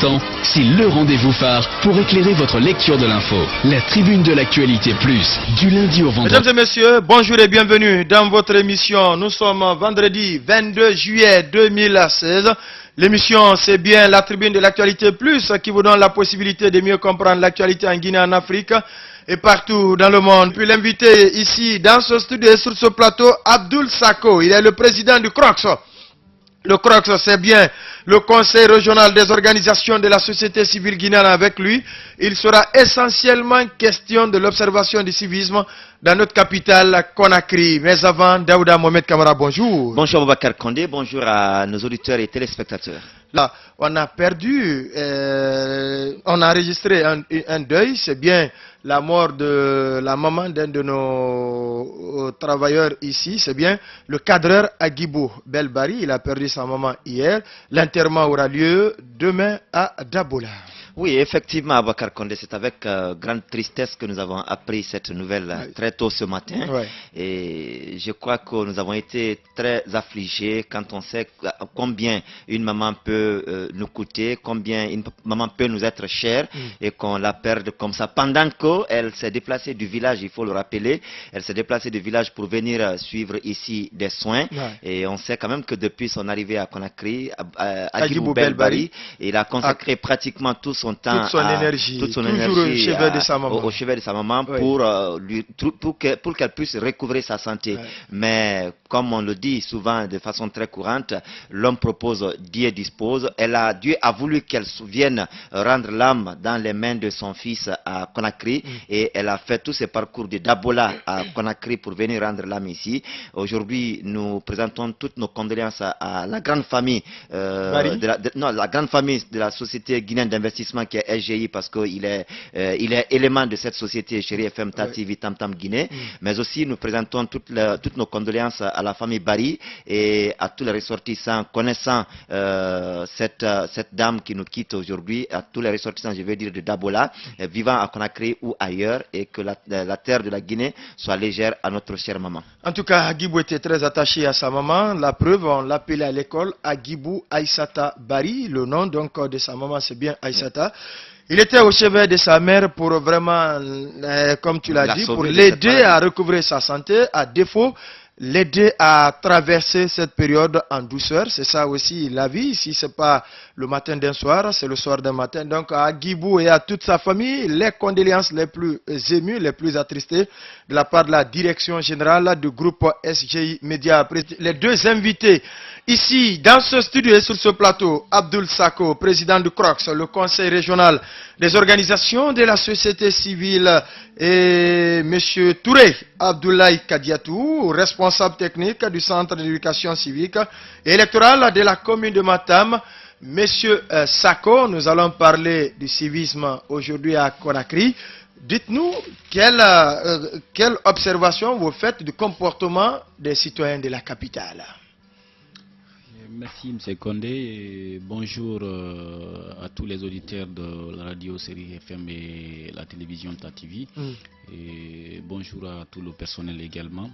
Temps, c'est le rendez-vous phare pour éclairer votre lecture de l'info. La tribune de l'actualité plus, du lundi au vendredi. Mesdames et messieurs, bonjour et bienvenue dans votre émission. Nous sommes vendredi 22 juillet 2016. L'émission, c'est bien la tribune de l'actualité plus qui vous donne la possibilité de mieux comprendre l'actualité en Guinée, en Afrique et partout dans le monde. Puis l'invité ici dans ce studio et sur ce plateau, Abdoul Sako. Il est le président du CROCS. Le CROCS, c'est bien le Conseil régional des organisations de la société civile guinéenne. Avec lui, il sera essentiellement question de l'observation du civisme dans notre capitale, Conakry. Mais avant, Daouda Mohamed Kamara, bonjour. Bonjour Boubacar Condé, bonjour à nos auditeurs et téléspectateurs. Là, on a perdu, on a enregistré un deuil, c'est bien la mort de la maman d'un de nos travailleurs ici, c'est bien le cadreur Agibou Belbari, il a perdu sa maman hier. L'enterrement aura lieu demain à Dabola. Oui, effectivement, Abakar Condé, c'est avec grande tristesse que nous avons appris cette nouvelle très tôt ce matin. Ouais. Et je crois que nous avons été très affligés quand on sait combien une maman peut nous coûter, combien une maman peut nous être chère et qu'on la perde comme ça. Pendant qu'elle s'est déplacée du village, il faut le rappeler, elle s'est déplacée du village pour venir suivre ici des soins. Ouais. Et on sait quand même que depuis son arrivée à Conakry, Agibou Belbari, il a consacré pratiquement tout son temps, toute son énergie toujours au chevet de sa maman, au chevet de sa maman pour qu'elle puisse recouvrer sa santé. Ouais. Mais comme on le dit souvent de façon très courante, l'homme propose, Dieu dispose. Dieu a voulu qu'elle vienne rendre l'âme dans les mains de son fils à Conakry et elle a fait tous ses parcours de Dabola à Conakry pour venir rendre l'âme ici. Aujourd'hui, nous présentons toutes nos condoléances à la grande famille, la grande famille de la société guinéenne d'investissement qui est SGI, parce qu'il est élément de cette société Chéri FM TV Tam Tam Guinée. Mais aussi nous présentons toutes nos condoléances à la famille Bari et à tous les ressortissants connaissant cette dame qui nous quitte aujourd'hui, à tous les ressortissants, je vais dire, de Dabola, vivant à Conakry ou ailleurs, et que la terre de la Guinée soit légère à notre chère maman. En tout cas, Agibou était très attaché à sa maman. La preuve, on l'appelait à l'école Agibou Aïssata Bari. Le nom donc de sa maman, c'est bien Aïssata. Il était au chevet de sa mère pour vraiment, comme tu l'as dit, pour l'aider à recouvrer sa santé, à défaut, l'aider à traverser cette période en douceur. C'est ça aussi la vie. Si ce n'est pas le matin d'un soir, c'est le soir d'un matin. Donc à Agibou et à toute sa famille, les condoléances les plus émues, les plus attristées de la part de la direction générale du groupe SGI Média. Les deux invités ici dans ce studio et sur ce plateau, Abdoul Sako, président du CROCS, le conseil régional des organisations de la société civile, et M. Touré Abdoulaye Kadiatou, responsable technique du centre d'éducation civique et électorale de la commune de Matam. Monsieur Sako, nous allons parler du civisme aujourd'hui à Conakry. Dites-nous quelle observation vous faites du comportement des citoyens de la capitale. Merci M. Condé et bonjour à tous les auditeurs de la radio série FM et la télévision TATV. Et bonjour à tout le personnel également.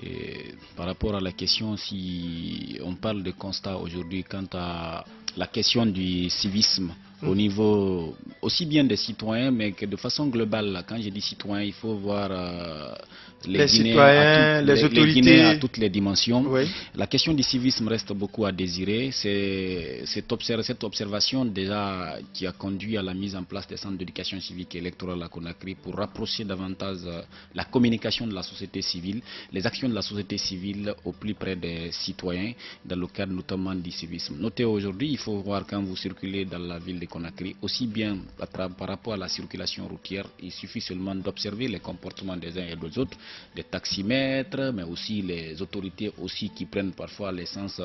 Et par rapport à la question, si on parle de constat aujourd'hui quant à la question du civisme au niveau aussi bien des citoyens, mais que de façon globale, quand je dis citoyens, il faut voir les citoyens, les autorités, les Guinéens à toutes les dimensions. Oui. La question du civisme reste beaucoup à désirer. C'est cette observation déjà qui a conduit à la mise en place des centres d'éducation civique et électorale à Conakry pour rapprocher davantage la communication de la société civile, les actions de la société civile au plus près des citoyens, dans le cadre notamment du civisme. Notez aujourd'hui, il faut voir quand vous circulez dans la ville de Conakry, aussi bien par rapport à la circulation routière, il suffit seulement d'observer les comportements des uns et des autres, des taximètres, mais aussi les autorités aussi qui prennent parfois l'essence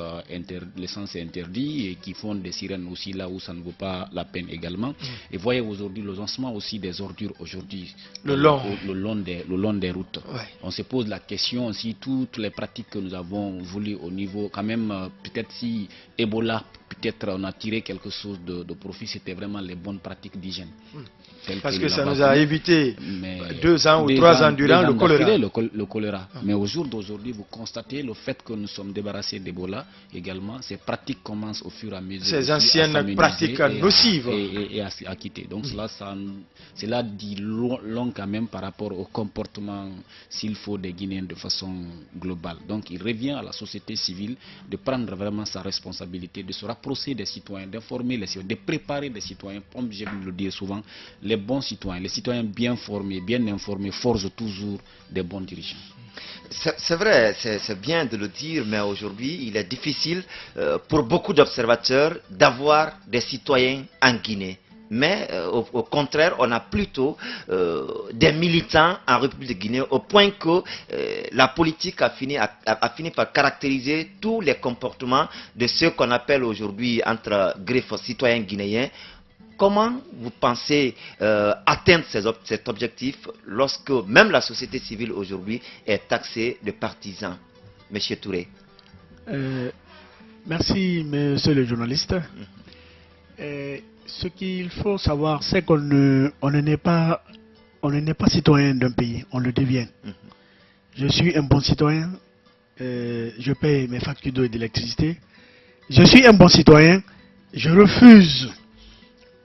interdit et qui font des sirènes aussi là où ça ne vaut pas la peine également. Et voyez aujourd'hui le lancement aussi des ordures aujourd'hui le long des routes. Ouais. On se pose la question si toutes les pratiques que nous avons voulu au niveau quand même peut-être si Ebola peut-être on a tiré quelque chose de profit, c'était vraiment les bonnes pratiques d'hygiène. Parce que ça nous a évité 2 ans ou 3 ans durant le choléra. Mais au jour d'aujourd'hui, vous constatez le fait que nous sommes débarrassés d'Ebola également, ces pratiques commencent au fur et à mesure. Ces anciennes pratiques nocives. Et à quitter. Donc cela dit long quand même par rapport au comportement, s'il faut, des Guinéens de façon globale. Donc il revient à la société civile de prendre vraiment sa responsabilité, de se rapprocher des citoyens, d'informer les citoyens, de préparer les citoyens, comme je le dis souvent, les bons citoyens, les citoyens bien formés, bien informés, forgent toujours des bons dirigeants. C'est vrai, c'est bien de le dire, mais aujourd'hui, il est difficile pour beaucoup d'observateurs d'avoir des citoyens en Guinée. Mais au contraire, on a plutôt des militants en République de Guinée, au point que la politique a fini par caractériser tous les comportements de ceux qu'on appelle aujourd'hui, entre griffes, citoyens guinéens. Comment vous pensez atteindre cet objectif lorsque même la société civile aujourd'hui est taxée de partisans? Monsieur Touré. Merci, monsieur le journaliste. Ce qu'il faut savoir, c'est qu'on ne n'est pas citoyen d'un pays, on le devient. Je suis un bon citoyen, je paye mes factures d'eau et d'électricité. Je suis un bon citoyen, je refuse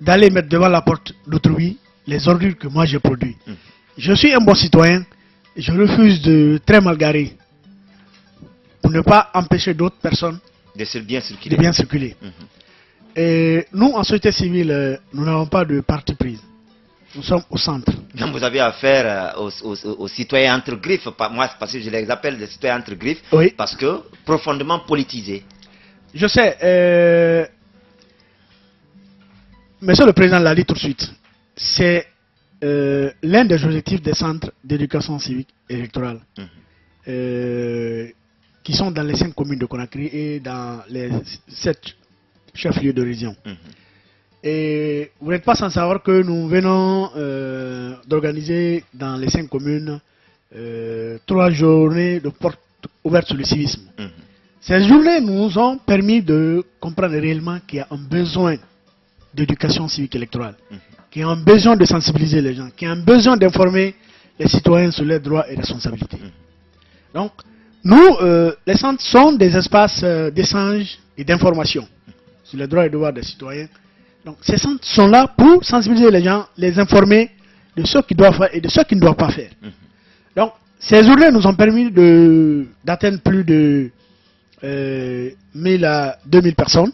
d'aller mettre devant la porte d'autrui les ordures que moi j'ai produites. Je suis un bon citoyen, je refuse de très mal garer pour ne pas empêcher d'autres personnes de bien circuler. Et nous, en société civile, nous n'avons pas de parti pris. Nous sommes au centre. Donc vous avez affaire aux citoyens entre griffes, moi parce que je les appelle des citoyens entre griffes, oui. Parce que profondément politisés. Je sais, monsieur le Président l'a dit tout de suite, c'est l'un des objectifs des centres d'éducation civique électorale qui sont dans les 5 communes de Conakry et dans les 7 chefs-lieux de région. Et vous n'êtes pas sans savoir que nous venons d'organiser dans les 5 communes 3 journées de portes ouvertes sur le civisme. Ces journées nous ont permis de comprendre réellement qu'il y a un besoin d'éducation civique électorale, qu'il y a un besoin de sensibiliser les gens, qu'il y a un besoin d'informer les citoyens sur leurs droits et responsabilités. Donc, nous, les centres sont des espaces d'échange et d'information sur les droits et devoirs des citoyens. Donc, ces centres sont là pour sensibiliser les gens, les informer de ce qu'ils doivent faire et de ce qu'ils ne doivent pas faire. Donc, ces journées nous ont permis d'atteindre plus de 1000 à 2000 personnes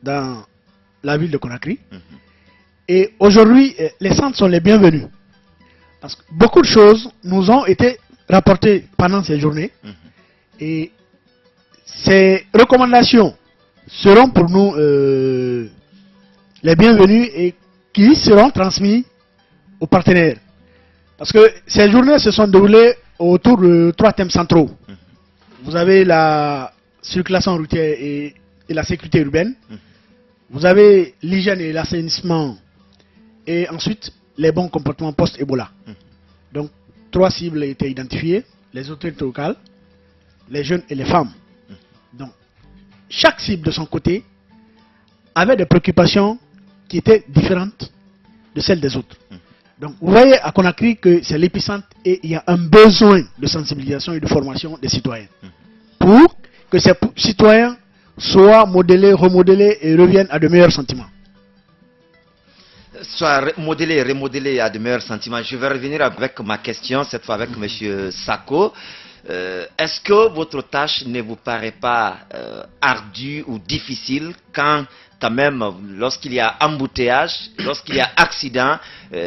dans la ville de Conakry. Et aujourd'hui, les centres sont les bienvenus. Parce que beaucoup de choses nous ont été rapportées pendant ces journées. Et ces recommandations seront pour nous les bienvenus et qui seront transmis aux partenaires. Parce que ces journées se sont déroulées autour de 3 thèmes centraux. Vous avez la circulation routière et la sécurité urbaine. Vous avez l'hygiène et l'assainissement. Et ensuite, les bons comportements post-Ebola. Donc, 3 cibles étaient identifiées. Les autorités locales, les jeunes et les femmes. Donc, chaque cible de son côté avait des préoccupations qui étaient différentes de celles des autres. Donc, vous voyez à Conakry que c'est l'épicentre et il y a un besoin de sensibilisation et de formation des citoyens. Pour que ces citoyens soient modélés, remodélés et reviennent à de meilleurs sentiments. Soit modélés, remodélés à de meilleurs sentiments. Je vais revenir avec ma question, cette fois avec M. Sako. Est-ce que votre tâche ne vous paraît pas ardue ou difficile quand même, lorsqu'il y a embouteillage, lorsqu'il y a accident,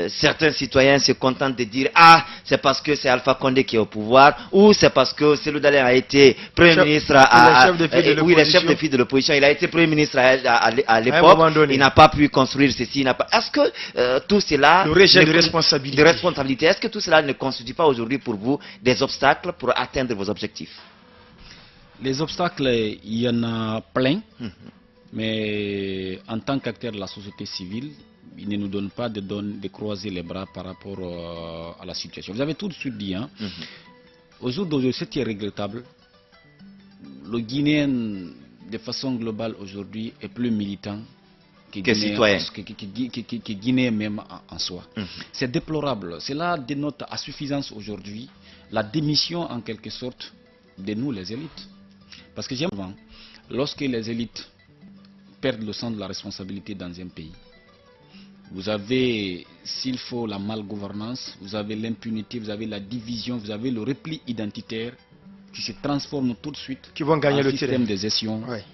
certains citoyens se contentent de dire « Ah, c'est parce que c'est Alpha Condé qui est au pouvoir » ou « C'est parce que Cellou Dalein a été Premier ministre oui, le chef de file de l'opposition, il a été Premier ministre à l'époque, il n'a pas pu construire ceci. Est-ce que tout cela... Le rejet de responsabilité. Est-ce que tout cela ne constitue pas aujourd'hui pour vous des obstacles pour atteindre vos objectifs? Les obstacles, il y en a plein. Mais en tant qu'acteur de la société civile, il ne nous donne pas de croiser les bras par rapport à la situation. Vous avez tout de suite dit, hein, au jour d'aujourd'hui, ce qui est regrettable, le Guinéen de façon globale aujourd'hui, est plus militant que citoyen. Que Guinée même en soi. C'est déplorable. Cela dénote à suffisance aujourd'hui la démission en quelque sorte de nous les élites. Parce que souvent, lorsque les élites perdent le sens de la responsabilité dans un pays, vous avez, s'il faut, la malgouvernance, vous avez l'impunité, vous avez la division, vous avez le repli identitaire qui se transforme tout de suite qui vont gagner en le système terrain de gestion Ouais.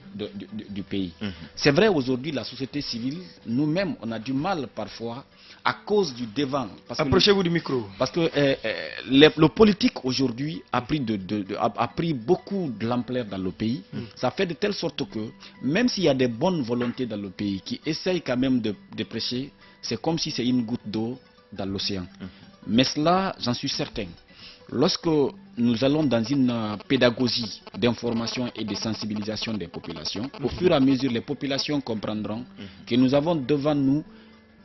du pays. C'est vrai, aujourd'hui, la société civile, nous-mêmes, on a du mal parfois à cause du devant. Approchez-vous du micro. Parce que le politique aujourd'hui a pris beaucoup de l'ampleur dans le pays. Ça fait de telle sorte que même s'il y a des bonnes volontés dans le pays qui essayent quand même de prêcher, c'est comme si c'est une goutte d'eau dans l'océan. Mais cela, j'en suis certain. Lorsque nous allons dans une pédagogie d'information et de sensibilisation des populations, au fur et à mesure, les populations comprendront que nous avons devant nous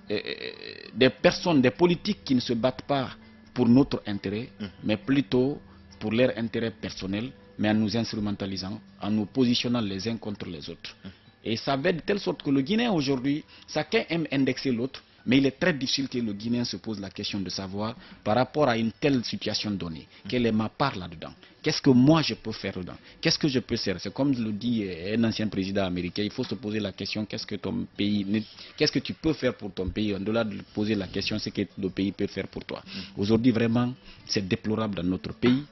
des personnes, des politiques qui ne se battent pas pour notre intérêt, mais plutôt pour leur intérêt personnel, mais en nous instrumentalisant, en nous positionnant les uns contre les autres. Et ça va de telle sorte que le Guinéen aujourd'hui, chacun aime indexer l'autre, mais il est très difficile que le Guinéen se pose la question de savoir, par rapport à une telle situation donnée, quelle est ma part là-dedans? Qu'est-ce que moi je peux faire dedans? Qu'est-ce que je peux faire? C'est comme le dit un ancien président américain, il faut se poser la question, qu'est-ce que tu peux faire pour ton pays? Au-delà de poser la question, c'est ce que le pays peut faire pour toi. Aujourd'hui, vraiment, c'est déplorable dans notre pays.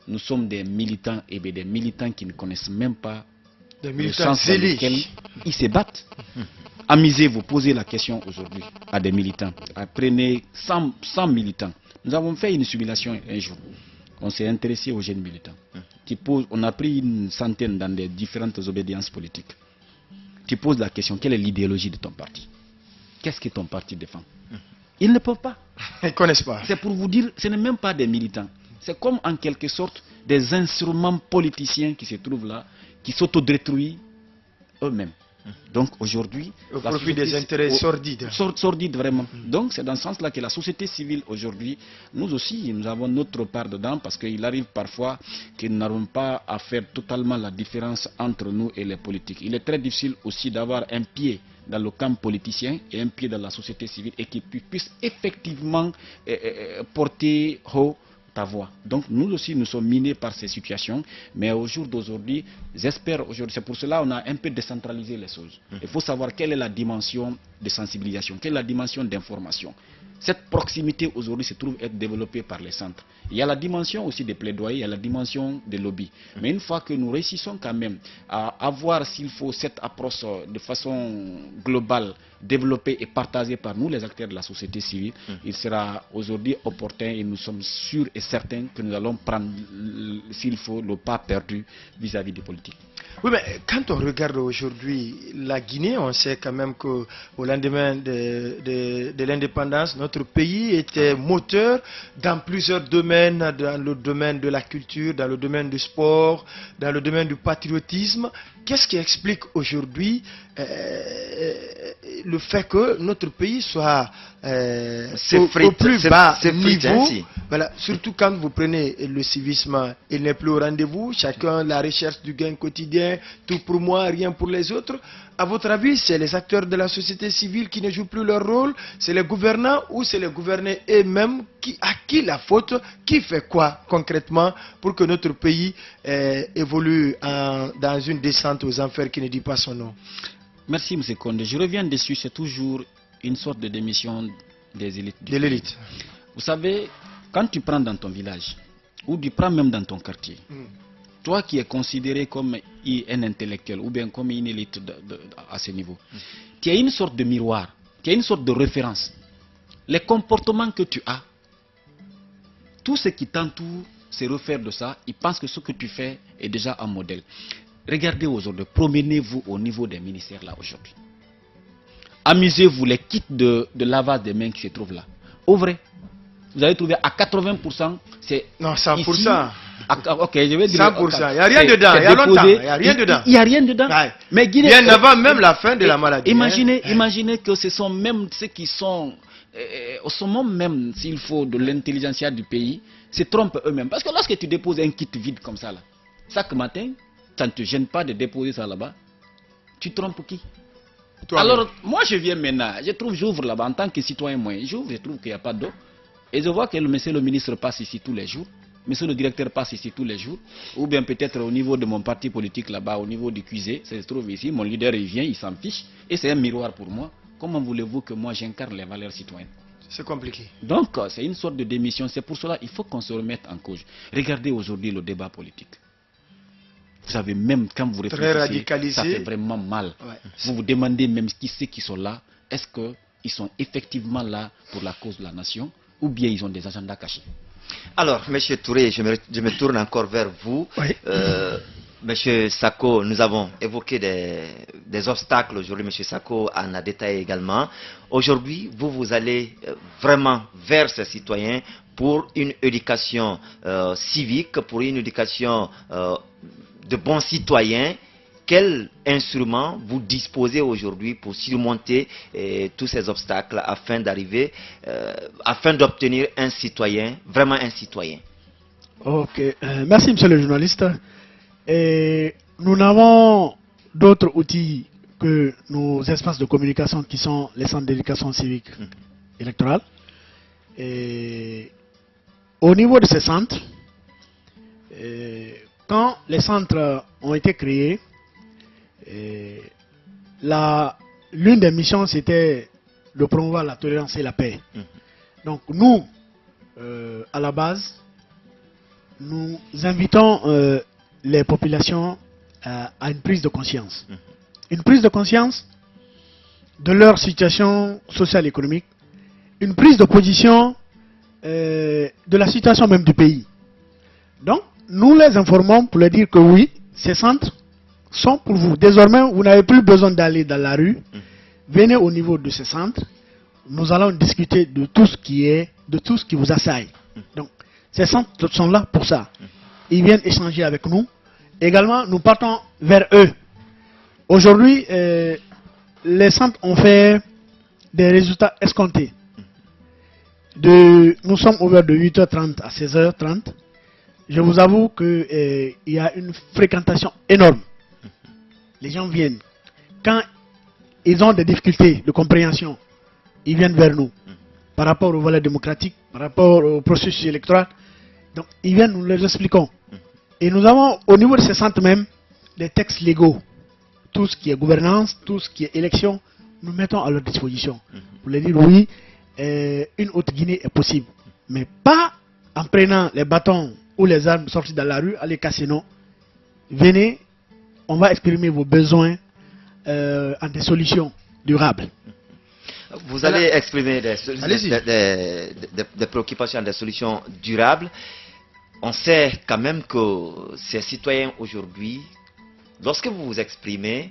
Nous sommes des militants et des militants qui ne connaissent même pas Des le militants sens dans zélés. lequel ils se battent. Amusez-vous, posez la question aujourd'hui à des militants. Prenez 100 militants. Nous avons fait une simulation un jour. On s'est intéressé aux jeunes militants. On a pris une centaine dans les différentes obédiences politiques. Tu poses la question, quelle est l'idéologie de ton parti? Qu'est-ce que ton parti défend? Ils ne peuvent pas. Ils ne connaissent pas. C'est pour vous dire, ce n'est même pas des militants. C'est comme en quelque sorte des instruments politiciens qui se trouvent là, qui s'autodétruisent eux-mêmes. Donc aujourd'hui, Au profit des intérêts sordides. Sordides vraiment. Donc c'est dans ce sens-là que la société civile aujourd'hui, nous aussi, nous avons notre part dedans parce qu'il arrive parfois que nous n'arrivons pas à faire totalement la différence entre nous et les politiques. Il est très difficile aussi d'avoir un pied dans le camp politicien et un pied dans la société civile et qui puisse effectivement porter haut ta voix. Donc nous aussi nous sommes minés par ces situations, mais au jour d'aujourd'hui, j'espère aujourd'hui, c'est pour cela qu'on a un peu décentralisé les choses. Il faut savoir quelle est la dimension de sensibilisation, quelle est la dimension d'information. Cette proximité aujourd'hui se trouve être développée par les centres. Il y a la dimension aussi des plaidoyers, il y a la dimension des lobbies. Mais une fois que nous réussissons quand même à avoir, s'il faut, cette approche de façon globale, développée et partagée par nous, les acteurs de la société civile, il sera aujourd'hui opportun et nous sommes sûrs et certains que nous allons prendre, s'il faut, le pas perdu vis-à-vis des politiques. Oui, mais quand on regarde aujourd'hui la Guinée, on sait quand même qu'au lendemain de l'indépendance, notre pays était moteur dans plusieurs domaines, dans le domaine de la culture, dans le domaine du sport, dans le domaine du patriotisme. Qu'est-ce qui explique aujourd'hui le fait que notre pays soit au plus bas niveau? Voilà, surtout quand vous prenez le civisme, il n'est plus au rendez-vous, chacun la recherche du gain quotidien, tout pour moi, rien pour les autres. À votre avis, c'est les acteurs de la société civile qui ne jouent plus leur rôle, c'est les gouvernants ou c'est les gouvernés eux-mêmes à qui la faute, qui fait quoi concrètement pour que notre pays évolue dans une descente aux enfers qui ne dit pas son nom? Merci M. Condé. Je reviens dessus, c'est toujours une sorte de démission des élites. De l'élite. Vous savez, quand tu prends dans ton village, ou tu prends même dans ton quartier, toi qui es considéré comme un intellectuel, ou bien comme une élite à ce niveau, tu as une sorte de miroir, tu as une sorte de référence. Les comportements que tu as, tout ce qui t'entoure se réfère de ça, ils pensent que ce que tu fais est déjà un modèle. Regardez aujourd'hui, promenez-vous au niveau des ministères là aujourd'hui. Amusez-vous, les kits de lavage des mains qui se trouvent là. Au vrai, vous allez trouver à 80%, c'est... Non, 100%. Ici, ok, je vais dire... 100%. Il n'y a rien dedans. Il y a longtemps. Il n'y a rien dedans. Il n'y a rien dedans. Ouais. Mais Guinée, bien avant même la fin de la maladie. Imaginez que ce sont même ceux qui sont au sommet même, s'il faut, de l'intelligentsia du pays, se trompent eux-mêmes. Parce que lorsque tu déposes un kit vide comme ça, là, chaque matin, ça ne te gêne pas de déposer ça là-bas, tu trompes qui? Alors, moi je viens maintenant, j'ouvre là-bas en tant que citoyen moyen, j'ouvre, je trouve qu'il n'y a pas d'eau. Et je vois que monsieur le ministre passe ici tous les jours, monsieur le directeur passe ici tous les jours, ou bien peut-être au niveau de mon parti politique là-bas, au niveau du QG, ça se trouve ici, mon leader il vient, il s'en fiche, et c'est un miroir pour moi. Comment voulez-vous que moi j'incarne les valeurs citoyennes? C'est compliqué. Donc c'est une sorte de démission, c'est pour cela qu'il faut qu'on se remette en cause. Regardez aujourd'hui le débat politique. Vous savez, même quand vous réfléchissez, ça fait vraiment mal. Ouais. Vous vous demandez même qui c'est qui sont là. Est-ce qu'ils sont effectivement là pour la cause de la nation ou bien ils ont des agendas cachés? Alors, M. Touré, je me tourne encore vers vous. Oui. M. Sako, nous avons évoqué des obstacles aujourd'hui. M. Sako en a détaillé également. Aujourd'hui, vous allez vraiment vers ces citoyens pour une éducation civique, pour une éducation de bons citoyens. Quel instrument vous disposez aujourd'hui pour surmonter tous ces obstacles afin d'arriver, afin d'obtenir un citoyen, vraiment un citoyen? Ok, merci monsieur le journaliste. Et nous n'avons d'autres outils que nos espaces de communication qui sont les centres d'éducation civique électorale. Et au niveau de ces centres, quand les centres ont été créés, l'une des missions c'était de promouvoir la tolérance et la paix. Donc nous, à la base, nous invitons les populations à une prise de conscience. Une prise de conscience de leur situation sociale et économique, une prise de position de la situation même du pays. Donc, nous les informons pour leur dire que oui, ces centres sont pour vous. Désormais, vous n'avez plus besoin d'aller dans la rue. Venez au niveau de ces centres. Nous allons discuter de tout ce qui vous assaille. Donc, ces centres sont là pour ça. Ils viennent échanger avec nous. Également, nous partons vers eux. Aujourd'hui, les centres ont fait des résultats escomptés. Nous sommes ouverts de 8h30 à 16h30. Je vous avoue qu'il y a une fréquentation énorme. Les gens viennent. Quand ils ont des difficultés de compréhension, ils viennent vers nous. Par rapport aux valeurs démocratiques, par rapport au processus électoral. Donc, ils viennent, nous les expliquons. Et nous avons, au niveau de ces centres même, des textes légaux. Tout ce qui est gouvernance, tout ce qui est élection, nous mettons à leur disposition. Pour leur dire, oui, une autre Guinée est possible. Mais pas en prenant les bâtons ou les armes sorties dans la rue, allez casser, non. Venez, on va exprimer vos besoins en des solutions durables. Vous allez exprimer des préoccupations, des solutions durables. On sait quand même que ces citoyens aujourd'hui, lorsque vous vous exprimez,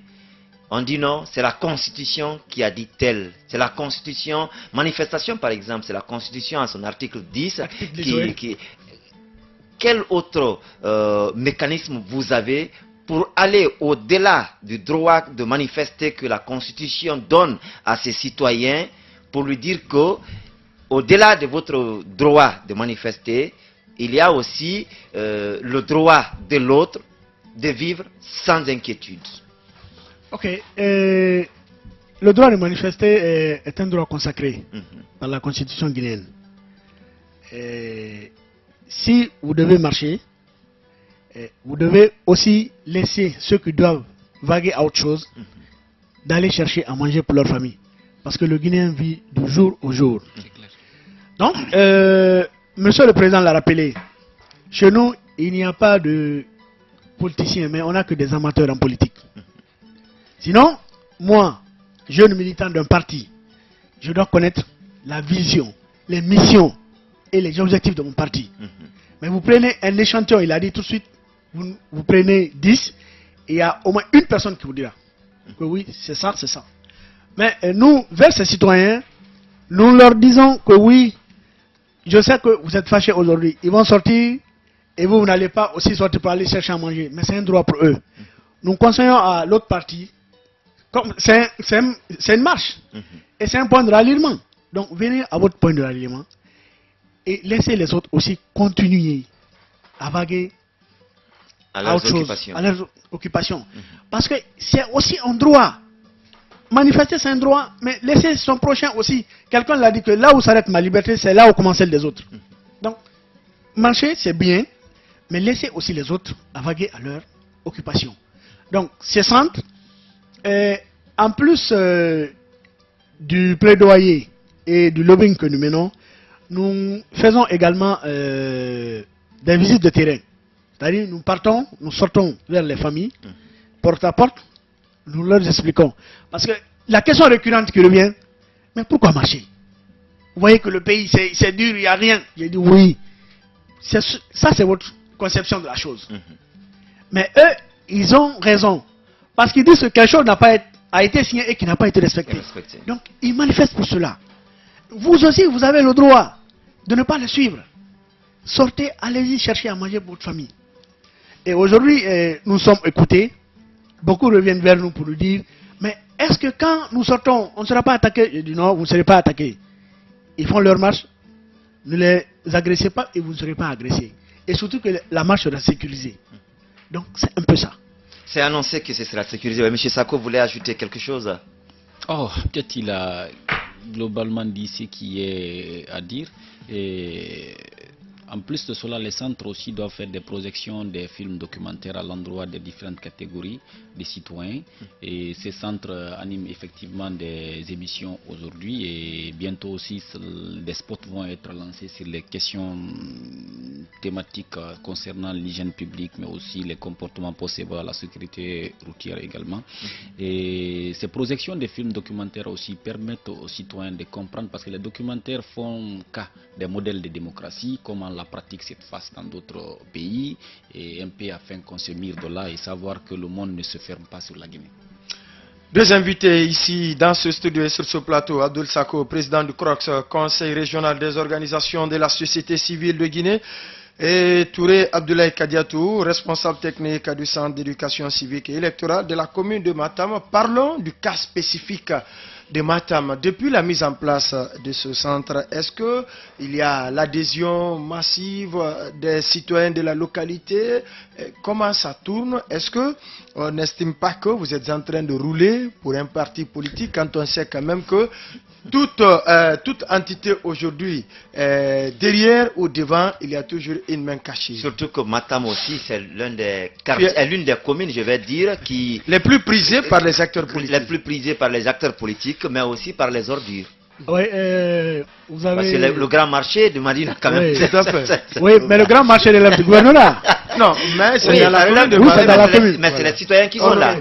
on dit non, c'est la Constitution qui a dit tel. C'est la Constitution, manifestation par exemple, c'est la Constitution à son article 10 Quel autre mécanisme vous avez pour aller au-delà du droit de manifester que la Constitution donne à ses citoyens, pour lui dire que, au-delà de votre droit de manifester, il y a aussi le droit de l'autre de vivre sans inquiétude? Ok. Le droit de manifester est un droit consacré par la Constitution guinéenne. Si vous devez marcher, vous devez aussi laisser ceux qui doivent vaguer à autre chose d'aller chercher à manger pour leur famille. Parce que le Guinéen vit du jour au jour. Donc, Monsieur le Président l'a rappelé, chez nous, il n'y a pas de politiciens, mais on n'a que des amateurs en politique. Sinon, moi, jeune militant d'un parti, je dois connaître la vision, les missions et les objectifs de mon parti. Mais vous prenez un échantillon, il a dit tout de suite, vous prenez 10, et il y a au moins une personne qui vous dira que oui, c'est ça, c'est ça. Mais nous, vers ces citoyens, nous leur disons que oui, je sais que vous êtes fâchés aujourd'hui, ils vont sortir, et vous n'allez pas aussi sortir pour aller chercher à manger, mais c'est un droit pour eux. Nous conseillons à l'autre parti, c'est une marche, et c'est un point de ralliement. Donc venez à votre point de ralliement, et laissez les autres aussi continuer à vaguer à autre chose, occupations. à leurs occupations. Parce que c'est aussi un droit. Manifester, c'est un droit, mais laisser son prochain aussi. Quelqu'un l'a dit que là où s'arrête ma liberté, c'est là où commence celle des autres. Donc, marcher, c'est bien, mais laisser aussi les autres avaguer à leur occupation. Donc, ces centres, en plus du plaidoyer et du lobbying que nous menons, nous faisons également des visites de terrain. C'est-à-dire, nous partons, nous sortons vers les familles, porte à porte, nous leur expliquons. Parce que la question récurrente qui revient, mais pourquoi marcher? Vous voyez que le pays, c'est dur, il n'y a rien. J'ai dit oui. Ça, c'est votre conception de la chose. Mais eux, ils ont raison. Parce qu'ils disent que quelque chose a été signé et qui n'a pas été respecté. Donc, ils manifestent pour cela. Vous aussi, vous avez le droit de ne pas les suivre. Sortez, allez-y chercher à manger pour votre famille. Et aujourd'hui, nous sommes écoutés. Beaucoup reviennent vers nous pour nous dire, mais est-ce que quand nous sortons, on ne sera pas attaqué? Je dis non, vous ne serez pas attaqués. Ils font leur marche, ne les agressez pas et vous ne serez pas agressés. Et surtout que la marche sera sécurisée. Donc c'est un peu ça. C'est annoncé que ce sera sécurisé. Ouais, Monsieur Sako voulait ajouter quelque chose? Oh, peut-être il a globalement dit ce qui est à dire. Et en plus de cela, les centres aussi doivent faire des projections des films documentaires à l'endroit des différentes catégories des citoyens. Et ces centres animent effectivement des émissions aujourd'hui. Et bientôt aussi, des spots vont être lancés sur les questions thématiques concernant l'hygiène publique, mais aussi les comportements possibles à la sécurité routière également. Et ces projections des films documentaires aussi permettent aux citoyens de comprendre, parce que les documentaires font cas des modèles de démocratie, comment la pratique se fasse dans d'autres pays, et un peu afin qu'on se mire de là et savoir que le monde ne se ferme pas sur la Guinée. Deux invités ici dans ce studio et sur ce plateau, Abdoul Sako, président du CROX, Conseil régional des organisations de la société civile de Guinée, et Touré Abdoulaye Kadiatou, responsable technique du centre d'éducation civique et électorale de la commune de Matam. Parlons du cas spécifique de Matam. Depuis la mise en place de ce centre, est-ce qu'il y a l'adhésion massive des citoyens de la localité? Comment ça tourne? Est-ce qu'on n'estime pas que vous êtes en train de rouler pour un parti politique quand on sait quand même que toute entité aujourd'hui, derrière ou devant, il y a toujours une main cachée. Surtout que Matam aussi, c'est l'une des communes, je vais dire, qui... Les plus prisées par les acteurs politiques. Les plus prisées par les acteurs politiques, mais aussi par les ordures. Oui, vous avez... Parce que le grand marché de Madina, quand même. Oui, tout à fait. Oui, mais le grand marché relève du gouvernement. Non, mais c'est Oui, dans la commune de oui, c'est dans la Matam. commune. Mais c'est les citoyens qui sont là.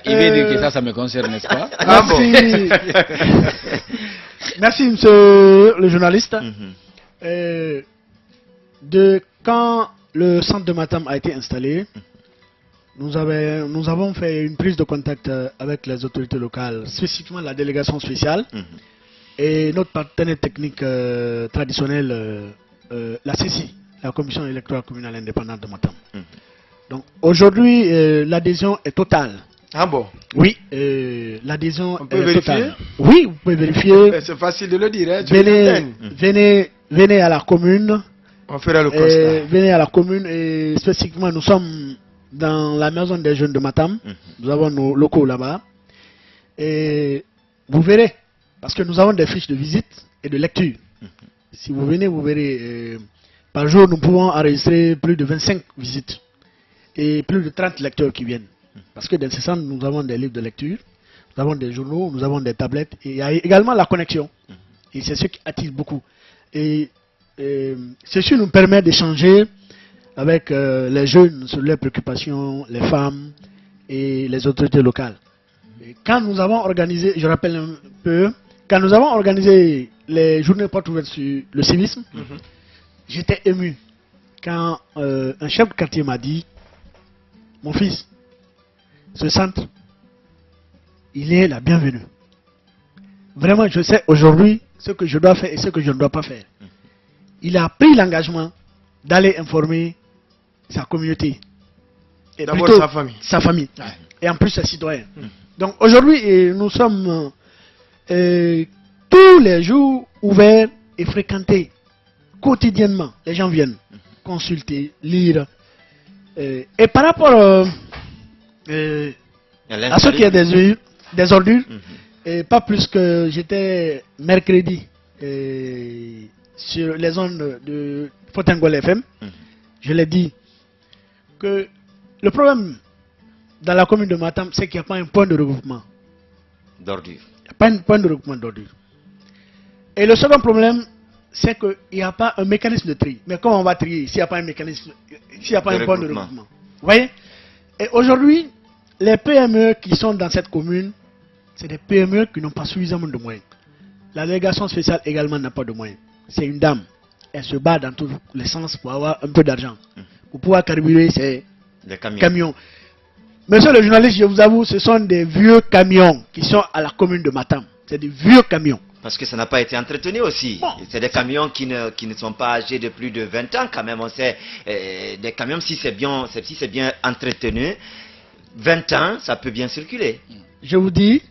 Il veut dire que ça me concerne, n'est-ce pas? Ah bon. Merci. Merci, monsieur le journaliste. Quand le centre de Matam a été installé, nous avons fait une prise de contact avec les autorités locales, spécifiquement la délégation spéciale et notre partenaire technique traditionnel, la CECI, la Commission électorale communale indépendante de Matam. Donc aujourd'hui, l'adhésion est totale. Ah bon? Oui, l'adhésion est vérifier? totale. Oui, vous pouvez vérifier. C'est facile de le dire. Hein, venez à la commune. On fera le constat. Venez à la commune et spécifiquement nous sommes dans la maison des jeunes de Matam. Nous avons nos locaux là-bas. Et vous verrez, parce que nous avons des fiches de visite et de lecture. Si vous venez, vous verrez. Par jour, nous pouvons enregistrer plus de 25 visites et plus de 30 lecteurs qui viennent. Parce que dans ce centre, nous avons des livres de lecture, nous avons des journaux, nous avons des tablettes, et il y a également la connexion. Et c'est ce qui attire beaucoup. Et ceci nous permet d'échanger avec les jeunes sur leurs préoccupations, les femmes et les autorités locales. Et quand nous avons organisé, je rappelle un peu, quand nous avons organisé les journées portes ouvertes sur le civisme, j'étais ému quand un chef de quartier m'a dit, mon fils, ce centre, il est la bienvenue. Vraiment, je sais aujourd'hui ce que je dois faire et ce que je ne dois pas faire. Il a pris l'engagement d'aller informer sa communauté. Et d'abord sa famille. Sa famille. Et en plus ses citoyens. Donc aujourd'hui, nous sommes tous les jours ouverts et fréquentés quotidiennement. Les gens viennent consulter, lire, Et par rapport à ce qui est des ordures, et pas plus que j'étais mercredi sur les zones de Fotengol FM, je l'ai dit que le problème dans la commune de Matam, c'est qu'il n'y a pas un point de regroupement d'ordures. Il n'y a pas un point de regroupement d'ordures. Et le second problème, c'est qu'il n'y a pas un mécanisme de tri. Mais comment on va trier s'il n'y a pas un mécanisme, s'il n'y a pas un point de regroupement? Vous voyez? Et aujourd'hui, les PME qui sont dans cette commune, c'est des PME qui n'ont pas suffisamment de moyens. La délégation spéciale également n'a pas de moyens. C'est une dame. Elle se bat dans tous les sens pour avoir un peu d'argent. Pour pouvoir carburer ses camions. Monsieur le journaliste, je vous avoue, ce sont des vieux camions qui sont à la commune de Matam. C'est des vieux camions. Parce que ça n'a pas été entretenu aussi. Bon, c'est des camions qui ne sont pas âgés de plus de 20 ans quand même. On sait, des camions, si c'est bien entretenu, 20 ans, ça peut bien circuler. Je vous dis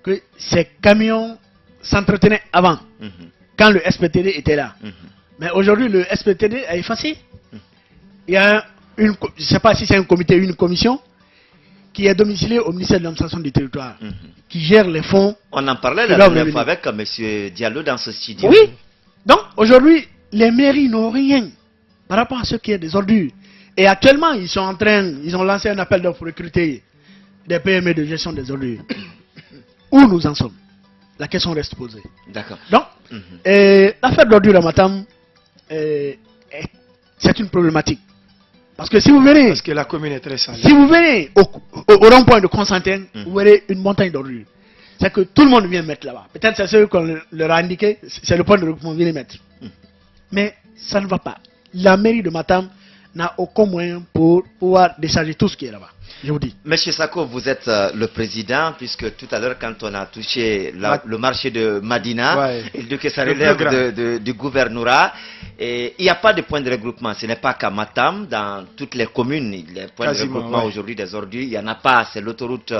que ces camions s'entretenaient avant, quand le SPTD était là. Mais aujourd'hui, le SPTD a effacé. Il y a je ne sais pas si c'est un comité ou une commission, qui est domicilié au ministère de l'administration du territoire, qui gère les fonds. On en parlait la dernière fois avec M. Diallo dans ce studio. Oui. Donc aujourd'hui, les mairies n'ont rien par rapport à ce qui est des ordures. Et actuellement, ils ont lancé un appel d'offres pour recruter des PME de gestion des ordures. Où nous en sommes? La question reste posée. D'accord. Donc, l'affaire d'ordures à Matam, c'est une problématique. Parce que si vous venez, parce que la commune est très salée. Si vous venez au rond-point de Constantin, vous verrez une montagne d'ordures. C'est que tout le monde vient mettre là-bas. Peut-être c'est ceux qu'on leur a indiqué, c'est le point de regroupement, vient les mettre. Mais ça ne va pas. La mairie de Matam n'a aucun moyen pour pouvoir décharger tout ce qui est là-bas. Je vous dis. Monsieur Sako, vous êtes le président, puisque tout à l'heure, quand on a touché le marché de Madina, il dit que ça relève du gouvernorat. Et il n'y a pas de point de regroupement. Ce n'est pas qu'à Matam, dans toutes les communes, les points de regroupement aujourd'hui des ordures, il n'y en a pas. C'est l'autoroute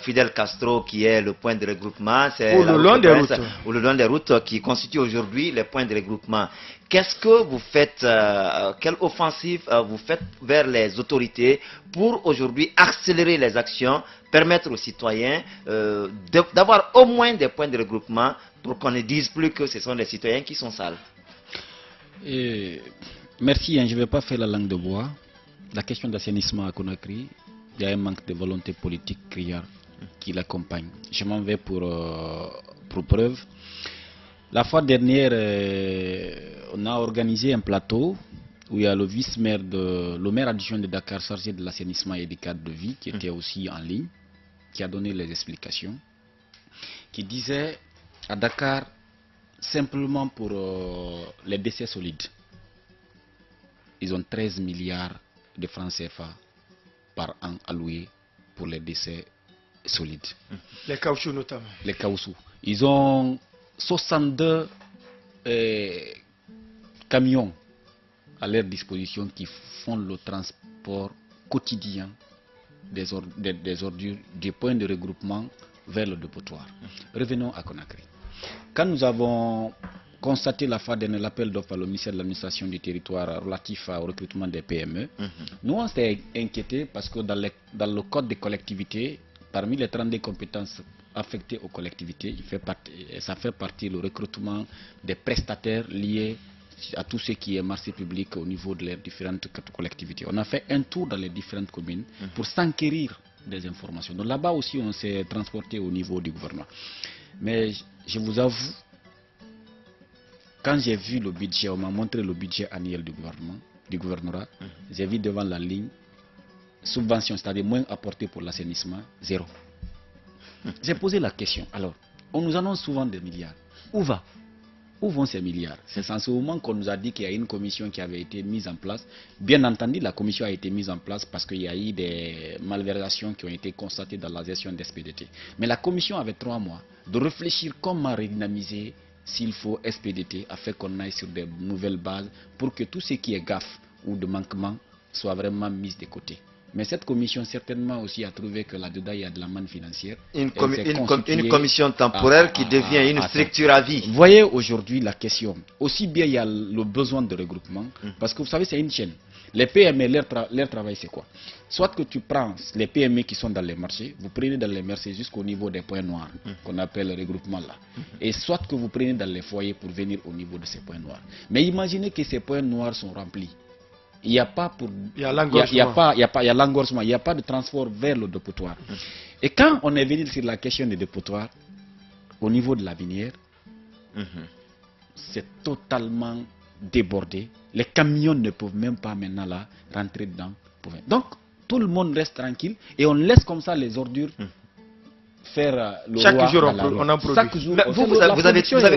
Fidel Castro qui est le point de regroupement. C'est ou le long des routes. Ou le long des routes qui constituent aujourd'hui les points de regroupement. Qu'est-ce que vous faites, quelle offensive vous faites vers les autorités pour aujourd'hui accélérer les actions, permettre aux citoyens d'avoir au moins des points de regroupement pour qu'on ne dise plus que ce sont les citoyens qui sont sales? Merci, je ne vais pas faire la langue de bois. La question d'assainissement à Conakry, il y a un manque de volonté politique criard qui l'accompagne. Je m'en vais pour preuve. La fois dernière, on a organisé un plateau où il y a le vice-maire, le maire adjoint de Dakar chargé de l'assainissement et du cadre de vie qui était aussi en ligne, qui a donné les explications, qui disait à Dakar, simplement pour les décès solides, ils ont 13 milliards de francs CFA par an alloués pour les décès solides. Les caoutchoucs notamment. Les caoutchoucs. Ils ont 62 camions à leur disposition qui font le transport quotidien des ordures du point de regroupement vers le dépotoir. Revenons à Conakry. Quand nous avons constaté la fois dernière l'appel d'offres au ministère de l'administration du territoire relatif au recrutement des PME, nous on s'était inquiétés parce que dans le code des collectivités, parmi les 32 compétences affectées aux collectivités, ça fait partie le recrutement des prestataires liés à tout ce qui est marché public au niveau de les différentes collectivités. On a fait un tour dans les différentes communes pour s'enquérir des informations. Donc là-bas aussi, on s'est transporté au niveau du gouvernement. Mais je vous avoue, quand j'ai vu le budget, on m'a montré le budget annuel du gouvernorat, j'ai vu devant la ligne subvention, c'est-à-dire moins apporté pour l'assainissement, zéro. J'ai posé la question. Alors, on nous annonce souvent des milliards. Où vont ces milliards? C'est en ce moment qu'on nous a dit qu'il y a une commission qui avait été mise en place. Bien entendu, la commission a été mise en place parce qu'il y a eu des malversations qui ont été constatées dans la gestion des SPDT. Mais la commission avait 3 mois de réfléchir comment redynamiser, s'il faut, SPDT, afin qu'on aille sur de nouvelles bases pour que tout ce qui est gaffe ou de manquement soit vraiment mis de côté. Mais cette commission certainement aussi a trouvé que là-dedans il y a de la manne financière. Une commission temporaire qui devient une structure à vie. Vous voyez aujourd'hui la question. Aussi bien il y a le besoin de regroupement, parce que vous savez c'est une chaîne. Les PME, leur travail, c'est quoi? Soit que tu prends les PME qui sont dans les marchés, vous prenez dans les marchés jusqu'au niveau des points noirs, qu'on appelle le regroupement là. Et soit que vous prenez dans les foyers pour venir au niveau de ces points noirs. Mais imaginez que ces points noirs sont remplis. Il n'y a pas pour... Il y a l'engorgement. Il y a l'engorgement, il n'y a pas de transport vers le dépotoir. Et quand on est venu sur la question des dépotoirs, au niveau de la Vinière, c'est totalement débordé. Les camions ne peuvent même pas maintenant là rentrer dedans. Donc, tout le monde reste tranquille et on laisse comme ça les ordures faire le chaque roi jour dans la on rue. en produit. Chaque jour,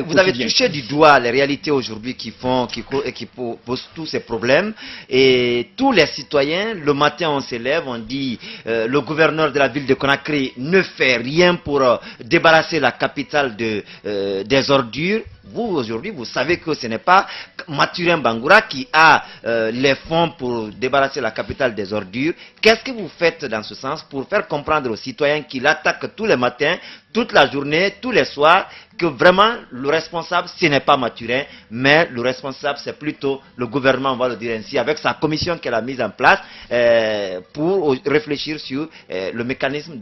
Vous avez touché du doigt les réalités aujourd'hui qui posent tous ces problèmes. Et tous les citoyens, le matin on s'élève, on dit le gouverneur de la ville de Conakry ne fait rien pour débarrasser la capitale des ordures. Vous, aujourd'hui, vous savez que ce n'est pas Mathurin Bangoura qui a les fonds pour débarrasser la capitale des ordures. Qu'est-ce que vous faites dans ce sens pour faire comprendre aux citoyens qui l'attaquent tous les matins, toute la journée, tous les soirs, que vraiment le responsable, ce n'est pas Mathurin, mais le responsable, c'est plutôt le gouvernement, on va le dire ainsi, avec sa commission qu'elle a mise en place pour réfléchir sur le mécanisme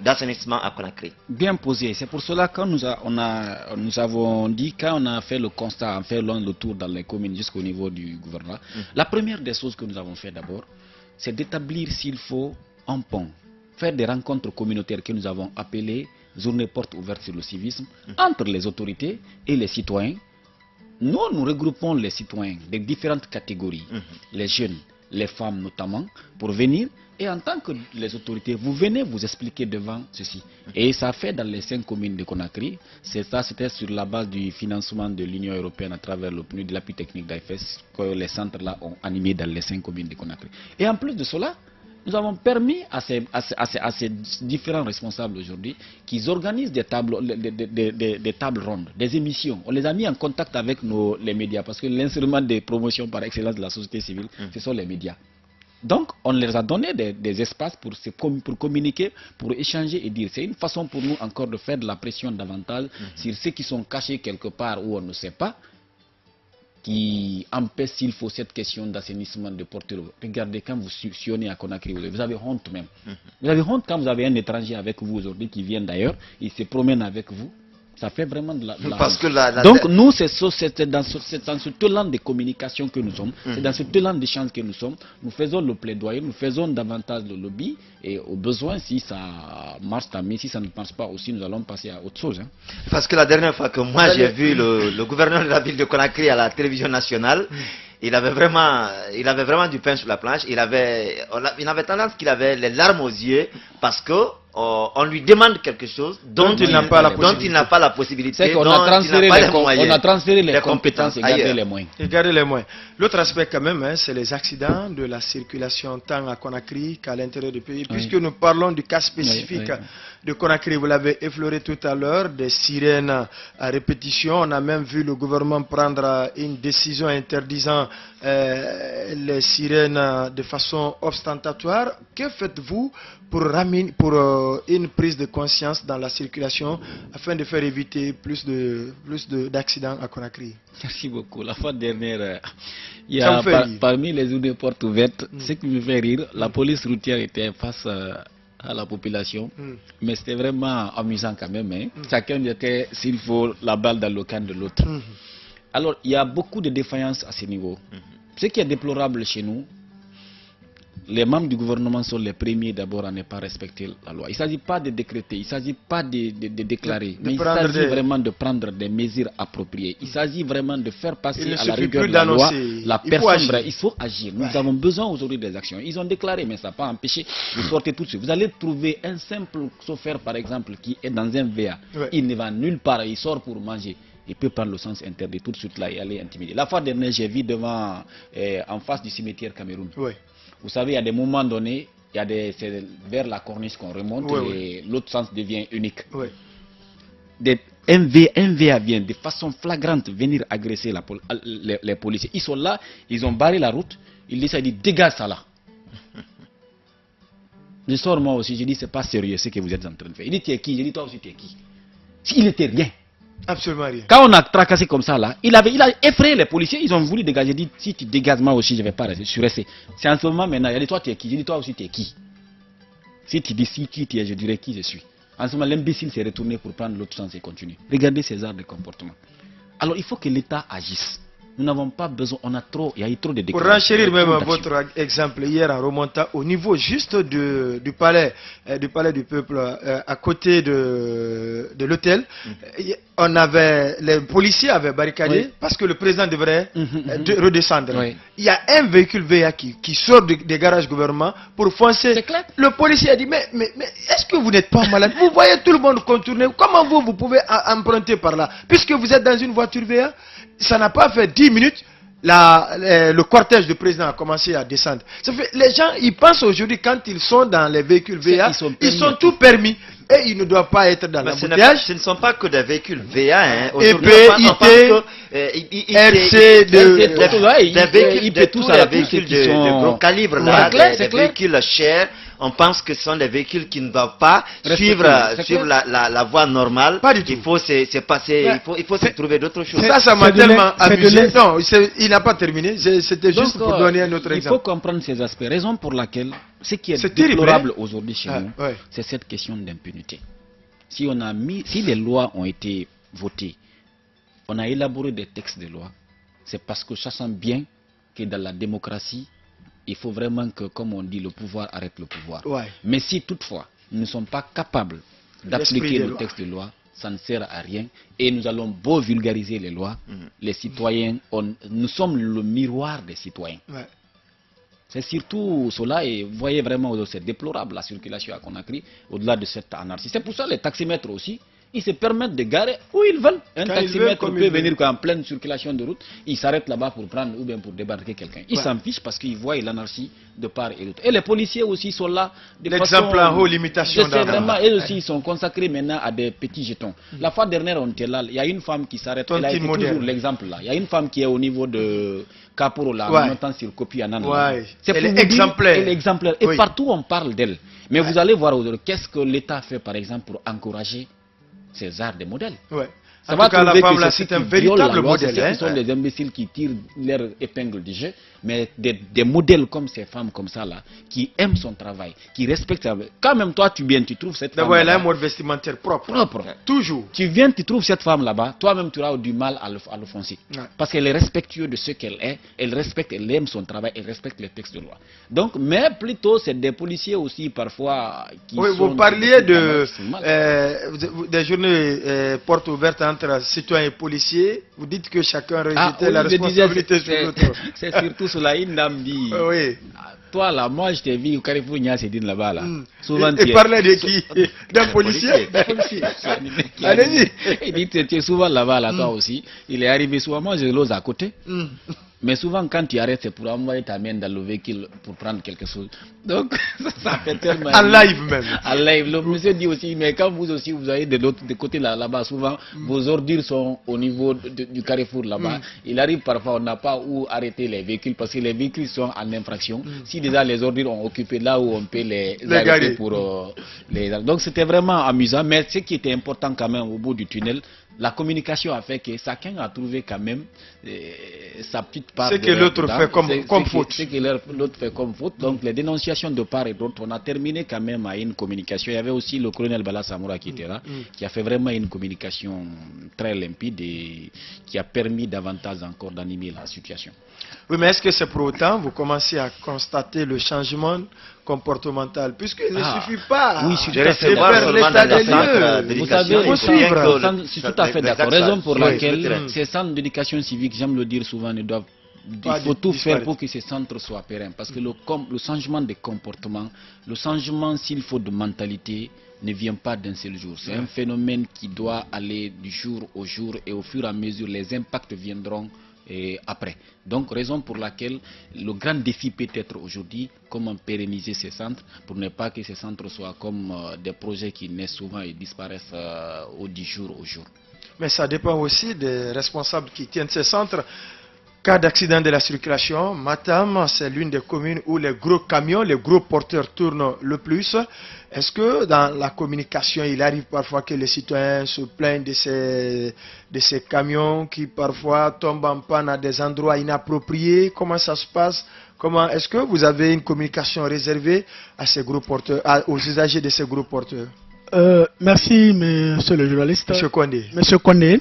d'assainissement à Conakry. Bien posé. C'est pour cela que nous avons dit, quand on a fait le constat, en fait le tour dans les communes jusqu'au niveau du gouvernement, la première des choses que nous avons fait d'abord, c'est d'établir s'il faut un pont, faire des rencontres communautaires que nous avons appelées journée porte ouverte sur le civisme entre les autorités et les citoyens. Nous regroupons les citoyens de différentes catégories, les jeunes, les femmes notamment, pour venir et en tant que les autorités, vous venez vous expliquer devant ceci. Et ça fait dans les 5 communes de Conakry, c'était sur la base du financement de l'Union européenne à travers le PNUD, de l'appui technique d'AFS, que les centres là ont animé dans les 5 communes de Conakry. Et en plus de cela, nous avons permis à ces différents responsables aujourd'hui qu'ils organisent des tables rondes, des émissions. On les a mis en contact avec les médias parce que l'instrument de promotion par excellence de la société civile, ce sont les médias. Donc, on leur a donné des espaces pour communiquer, pour échanger et dire. C'est une façon pour nous encore de faire de la pression davantage sur ceux qui sont cachés quelque part où on ne sait pas, qui empêche s'il faut cette question d'assainissement de porter. Regardez, quand vous sillonnez à Conakry, vous avez honte même. Vous avez honte quand vous avez un étranger avec vous aujourd'hui qui vient d'ailleurs, il se promène avec vous. Ça fait vraiment de la honte. Donc nous, c'est dans ce talent de communication que nous sommes, c'est dans ce talent d'échange que nous sommes. Nous faisons le plaidoyer, nous faisons davantage le lobby et au besoin, si ça marche, mais si ça ne marche pas aussi, nous allons passer à autre chose. Hein. Parce que la dernière fois que moi j'ai vu le gouverneur de la ville de Conakry à la télévision nationale, il avait vraiment du pain sur la planche. Il avait tendance qu'il avait les larmes aux yeux parce que on lui demande quelque chose dont il n'a pas la possibilité. C'est qu'on a transféré les compétences et gardé les moyens. L'autre aspect quand même, hein, c'est les accidents de la circulation tant à Conakry qu'à l'intérieur du pays. Puisque nous parlons du cas spécifique de Conakry, vous l'avez effleuré tout à l'heure, des sirènes à répétition. On a même vu le gouvernement prendre une décision interdisant les sirènes de façon ostentatoire. Que faites-vous pour une prise de conscience dans la circulation afin de faire éviter plus d'accidents à Conakry? Merci beaucoup. La fois dernière, il y a parmi les journées portes ouvertes, ce qui me fait rire, la police routière était face à la population, mais c'était vraiment amusant quand même. Hein. Chacun était, s'il faut, la balle dans le camp de l'autre. Alors, il y a beaucoup de défaillances à ce niveau. Ce qui est déplorable chez nous, les membres du gouvernement sont les premiers d'abord à ne pas respecter la loi. Il ne s'agit pas de décréter, il ne s'agit pas de déclarer, mais il s'agit vraiment de prendre des mesures appropriées. Il s'agit vraiment de faire passer à la rigueur de la loi la personne. Il faut agir. Nous avons besoin aujourd'hui des actions. Ils ont déclaré, mais ça n'a pas empêché de sortir tout de suite. Vous allez trouver un simple chauffeur, par exemple, qui est dans un VA. Il ne va nulle part, il sort pour manger. Il peut prendre le sens interdit tout de suite là et aller intimider. La fois dernière, j'ai vu en face du cimetière Cameroun. Vous savez, il y a des moments donnés, c'est vers la corniche qu'on remonte et l'autre sens devient unique. Un VA vient de façon flagrante venir agresser les policiers. Ils sont là, ils ont barré la route, ils disent dégage ça là. Je sors moi aussi, je dis c'est pas sérieux ce que vous êtes en train de faire. Il dit tu es qui? Je dis toi aussi tu es qui? S'il n'était rien, Absolument rien. Quand on a tracassé comme ça, là, il a effrayé les policiers, ils ont voulu dégager, dit si tu dégages moi aussi, je ne vais pas rester. Je suis resté. C'est en ce moment maintenant, il a dit toi tu es qui? J'ai dit toi aussi tu es qui? Si tu dis si qui tu es, je dirais qui je suis. En ce moment, l'imbécile s'est retourné pour prendre l'autre chance et continuer. Regardez ces arts de comportement. Alors il faut que l'État agisse. Nous n'avons pas besoin, il y a eu trop de Pour déclarations. renchérir même votre exemple, hier en remontant au niveau juste du palais du peuple, à côté de l'hôtel, les policiers avaient barricadé parce que le président devrait redescendre. Oui. Il y a un véhicule VA qui sort des garages gouvernement pour foncer. C'est clair. Le policier a dit, mais est-ce que vous n'êtes pas malade? Vous voyez tout le monde contourner. Comment vous pouvez emprunter par là? Puisque vous êtes dans une voiture VA, ça n'a pas fait 10 minutes, le cortège du président a commencé à descendre. Ça fait, les gens, ils pensent aujourd'hui, quand ils sont dans les véhicules VA, ils sont tout permis. Et ils ne doivent pas être dans l'embouteillage. Ce ne sont pas que des véhicules VA. Hein. Aujourd'hui, on pense que RC, des véhicules de gros calibre, des véhicules chers. On pense que ce sont des véhicules qui ne doivent pas suivre la voie normale. Pas du tout. Il faut se trouver d'autres choses. Ça m'a tellement amusé. Non, il n'a pas terminé. C'était juste pour donner un autre exemple. Il faut comprendre ces aspects. Raison pour laquelle ce qui est déplorable aujourd'hui chez nous, c'est cette question d'impunité. Si les lois ont été votées, on a élaboré des textes de loi, c'est parce que sachant bien que dans la démocratie, il faut vraiment que, comme on dit, le pouvoir arrête le pouvoir. Mais si toutefois, nous ne sommes pas capables d'appliquer le texte de loi, ça ne sert à rien. Et nous allons beau vulgariser les lois, les citoyens, nous sommes le miroir des citoyens. C'est surtout cela, et vous voyez vraiment, c'est déplorable la circulation à Conakry, au-delà de cette anarchie. C'est pour ça les taximètres aussi, ils se permettent de garer où ils veulent. Un taximètre peut venir en pleine circulation de route, il s'arrête là-bas pour prendre ou bien pour débarquer quelqu'un. Ils s'en fichent parce qu'ils voient l'anarchie de part et d'autre. Et les policiers aussi sont là. L'exemple en haut, limitation vraiment, eux aussi, ils sont consacrés maintenant à des petits jetons. La fois dernière, on était là, il y a une femme qui s'arrête, elle a été toujours l'exemple là. Il y a une femme qui est au niveau de Caporo là, en montant sur Kopi Annan. C'est exemplaire. Elle est exemplaire. Et partout on parle d'elle. Mais vous allez voir aujourd'hui, qu'est-ce que l'État fait par exemple pour encourager ces arts de modèles. En tout cas, la femme là, c'est un véritable modèle. Ce sont des imbéciles qui tirent leur épingle du jeu, mais des modèles comme ces femmes comme ça là, qui aiment son travail, qui respectent. Quand même toi tu trouves cette femme. D'abord, elle a un mode vestimentaire propre. Toujours. Tu viens, tu trouves cette femme là-bas, toi-même tu auras du mal à l'offenser. Parce qu'elle est respectueuse de ce qu'elle est, elle respecte, elle aime son travail, elle respecte les textes de loi. Donc, mais plutôt c'est des policiers aussi parfois qui sont... Vous parliez des journées portes ouvertes entre citoyens et policiers. Vous dites que chacun rejetait la responsabilité sur l'autre. C'est surtout cela, une dame dit. Toi là, moi je t'ai vu au Carrefour Niasedine là-bas là. Souvent et parlait de qui? D'un policier. Allez-y. Il dit tu es souvent là-bas là, toi aussi. Il est arrivé souvent, moi je l'ose à côté. Mais souvent quand tu arrêtes, c'est pour envoyer ta main dans le véhicule pour prendre quelque chose. Donc ça fait tellement... En live même. En live. Le monsieur dit aussi, mais quand vous aussi vous allez de l'autre côté là-bas, souvent vos ordures sont au niveau du carrefour là-bas. Il arrive parfois, on n'a pas où arrêter les véhicules parce que les véhicules sont en infraction. Si déjà les ordures ont occupé là où on peut les arrêter pour les... Donc c'était vraiment amusant, mais ce qui était important quand même au bout du tunnel, la communication a fait que chacun a trouvé quand même sa petite part. Ce que l'autre fait comme faute. Ce que l'autre fait comme faute. Donc les dénonciations de part et d'autre, on a terminé quand même à une communication. Il y avait aussi le colonel Bala Samoura qui était là, qui a fait vraiment une communication très limpide et qui a permis davantage encore d'animer la situation. Oui, mais est-ce que c'est pour autant vous commencez à constater le changement comportemental, puisqu'il ne suffit pas de faire l'état des lieux. Vous savez, il faut suivre. Je suis tout à fait d'accord. Raison pour laquelle ces centres d'éducation civique, j'aime le dire souvent, ne doivent... Il faut tout faire pour que ces centres soient pérennes. Parce que le changement de comportement, le changement, s'il faut, de mentalité, ne vient pas d'un seul jour. C'est un phénomène qui doit aller du jour au jour et au fur et à mesure, les impacts viendront après. Donc, raison pour laquelle le grand défi peut être aujourd'hui, comment pérenniser ces centres pour ne pas que ces centres soient comme des projets qui naissent souvent et disparaissent du jour au jour. Mais ça dépend aussi des responsables qui tiennent ces centres. Cas d'accident de la circulation, Matam, c'est l'une des communes où les gros camions, les gros porteurs tournent le plus. Est-ce que dans la communication, il arrive parfois que les citoyens se plaignent de ces camions qui parfois tombent en panne à des endroits inappropriés? Comment ça se passe? Est-ce que vous avez une communication réservée à ces gros porteurs, aux usagers de ces gros porteurs? Merci, monsieur le journaliste. Monsieur Kondé. Monsieur Kondé.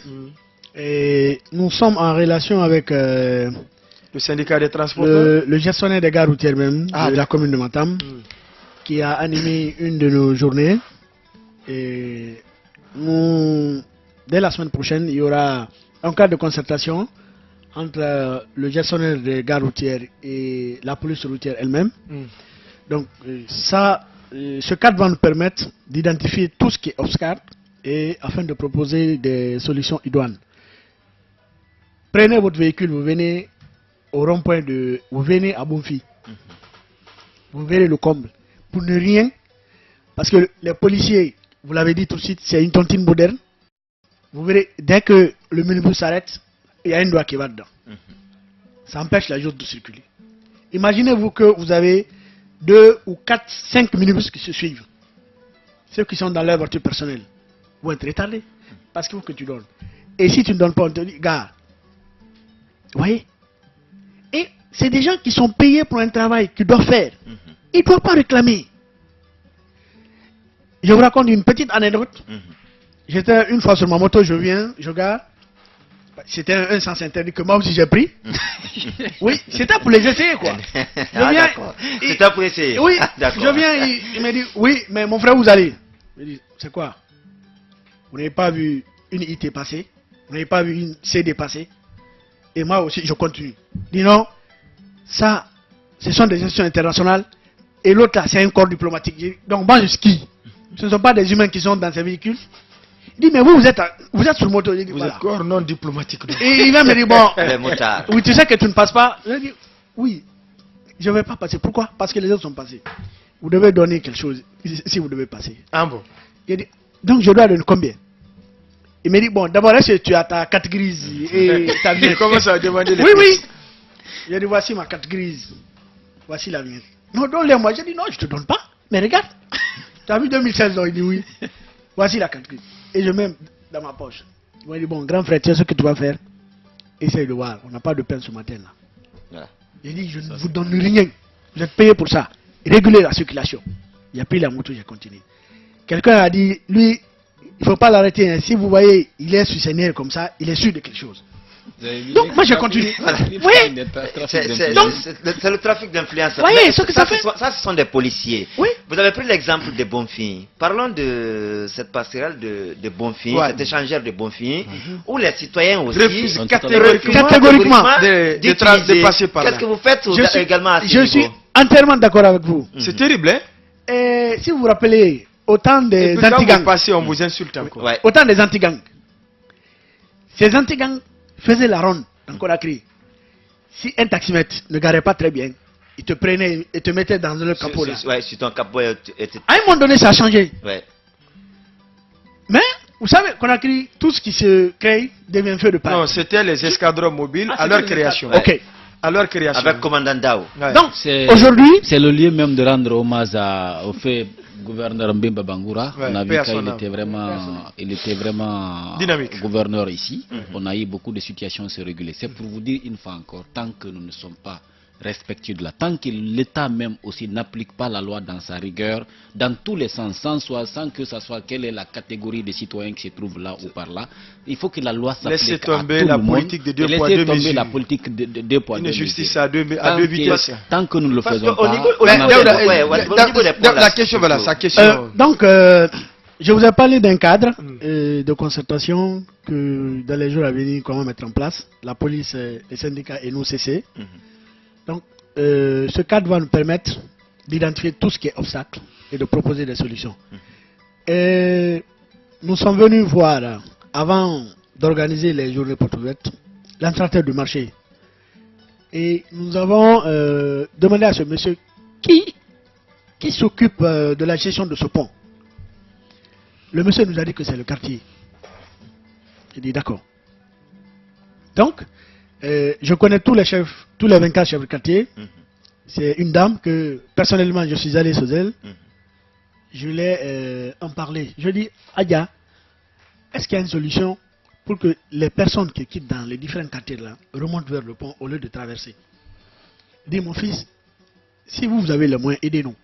Et nous sommes en relation avec le syndicat des transporteurs, le gestionnaire des gares routières même de la commune de Matam, qui a animé une de nos journées. Et dès la semaine prochaine, il y aura un cadre de concertation entre le gestionnaire des gares routières et la police routière elle-même. Donc ce cadre va nous permettre d'identifier tout ce qui est obstacle et afin de proposer des solutions idoines. Prenez votre véhicule, vous venez au rond-point vous venez à Bonfi. Vous verrez le comble. Pour ne rien, parce que les policiers, vous l'avez dit tout de suite, c'est une tontine moderne. Vous verrez, dès que le minibus s'arrête, il y a un doigt qui va dedans. Ça empêche la chose de circuler. Imaginez-vous que vous avez 2 ou 4, 5 minibus qui se suivent. Ceux qui sont dans leur voiture personnelle vont être retardés. Parce qu'il faut que tu donnes. Et si tu ne donnes pas, on te dit, gars, vous voyez? Et c'est des gens qui sont payés pour un travail qu'ils doivent faire. Ils ne doivent pas réclamer. Je vous raconte une petite anecdote. J'étais une fois sur ma moto, je garde. C'était un sens interdit que moi aussi j'ai pris. Oui, c'était pour les essayer quoi. C'était pour essayer. Oui, je viens, il me dit, oui, mais mon frère, vous allez. Je me dis, c'est quoi? Vous n'avez pas vu une IT passer? Vous n'avez pas vu une CD passer? Et moi aussi, je continue. Dis non, ça, ce sont des institutions internationales. Et l'autre là, c'est un corps diplomatique. Donc moi, je skie. Ce ne sont pas des humains qui sont dans ces véhicules. Il dit, mais vous êtes sur moto. Je dis, vous êtes corps non diplomatique. Et il va me dire, bon, oui, tu sais que tu ne passes pas. Je dis, oui, je ne vais pas passer. Pourquoi? Parce que les autres sont passés. Vous devez donner quelque chose si vous devez passer. Ah bon? Il dit, donc je dois donner combien? Il me dit, bon, d'abord, est-ce que tu as ta carte grise et ta vignette? Il commence à demander les Oui, oui. Je dis, voici ma carte grise. Voici la vignette. Non, donne-les moi. Je dis, non, je ne te donne pas. Mais regarde. Tu as vu 2016, donc il dit oui. Voici la carte grise. Et je mets dans ma poche. Il m'a dit, bon, grand frère, tu sais ce que tu vas faire? Essaye de voir. On n'a pas de peine ce matin là. Voilà. J'ai dit, je ne vous donne rien. Vous êtes payé pour ça. Réguler la circulation. Il a pris la moto, j'ai continué. Quelqu'un a dit, lui, il ne faut pas l'arrêter. Hein. Si vous voyez, il est sur ses nerfs comme ça, il est sûr de quelque chose. Donc, moi, j'ai continué. Oui. C'est le trafic d'influence. Oui, ce que ça fait. Ça, ce sont des policiers. Oui. Vous avez pris l'exemple de Bonfim. Parlons de cette passerelle de Bonfim, cet échangeur de Bonfim, où les citoyens aussi refusent catégoriquement de passer par là. Qu'est-ce que vous faites également à ce niveau? Je suis entièrement d'accord avec vous. C'est terrible, hein? Et si vous vous rappelez, autant des anti-gangs. On vous insulte encore. Ouais. Autant des anti-gangs. Ces anti-gangs faisaient la ronde dans Conakry. Si un taximètre ne garait pas très bien, il te prenait et te mettait dans le capot là. Ouais, sur ton capot. À un moment donné, ça a changé. Ouais. Mais, vous savez, Conakry, tout ce qui se crée devient feu de paille. Non, c'était les escadrons mobiles à leur création. Ouais. Ok. À leur création. Avec commandant Dao. Ouais. Donc, aujourd'hui... C'est le lieu même de rendre hommage au fait gouverneur Mbemba Bangoura. Ouais, on a vu qu'il était vraiment dynamique. Gouverneur ici. On a eu beaucoup de situations se réguler. C'est pour vous dire une fois encore, tant que nous ne sommes pas respectueux de la, tant que l'État même aussi n'applique pas la loi dans sa rigueur, dans tous les sens, sans que ça soit quelle est la catégorie des citoyens qui se trouvent là ou par là, il faut que la loi s'applique à tout le monde. Laissez tomber la politique de 2 poids 2 mesures. Laissez tomber la politique de 2 poids 2 mesures. Une justice à deux vitesses. Tant que nous ne le faisons pas. La question, voilà, sa question. Donc, je vous ai parlé d'un cadre de concertation que dans les jours à venir, comment mettre en place. La police, les syndicats et nous, CC. Donc, ce cadre va nous permettre d'identifier tout ce qui est obstacle et de proposer des solutions. Et nous sommes venus voir, avant d'organiser les journées portes ouvertes, l'entrée du marché. Et nous avons demandé à ce monsieur qui s'occupe de la gestion de ce pont. Le monsieur nous a dit que c'est le quartier. J'ai dit d'accord. Donc, Je connais tous les 24 chefs de quartier. C'est une dame que, personnellement, je suis allé chez elle. Je l'ai en parlé. Je dis, Adia, est-ce qu'il y a une solution pour que les personnes qui quittent dans les différents quartiers là remontent vers le pont au lieu de traverser? Dis, mon fils, si vous avez les moyens, aidez-nous.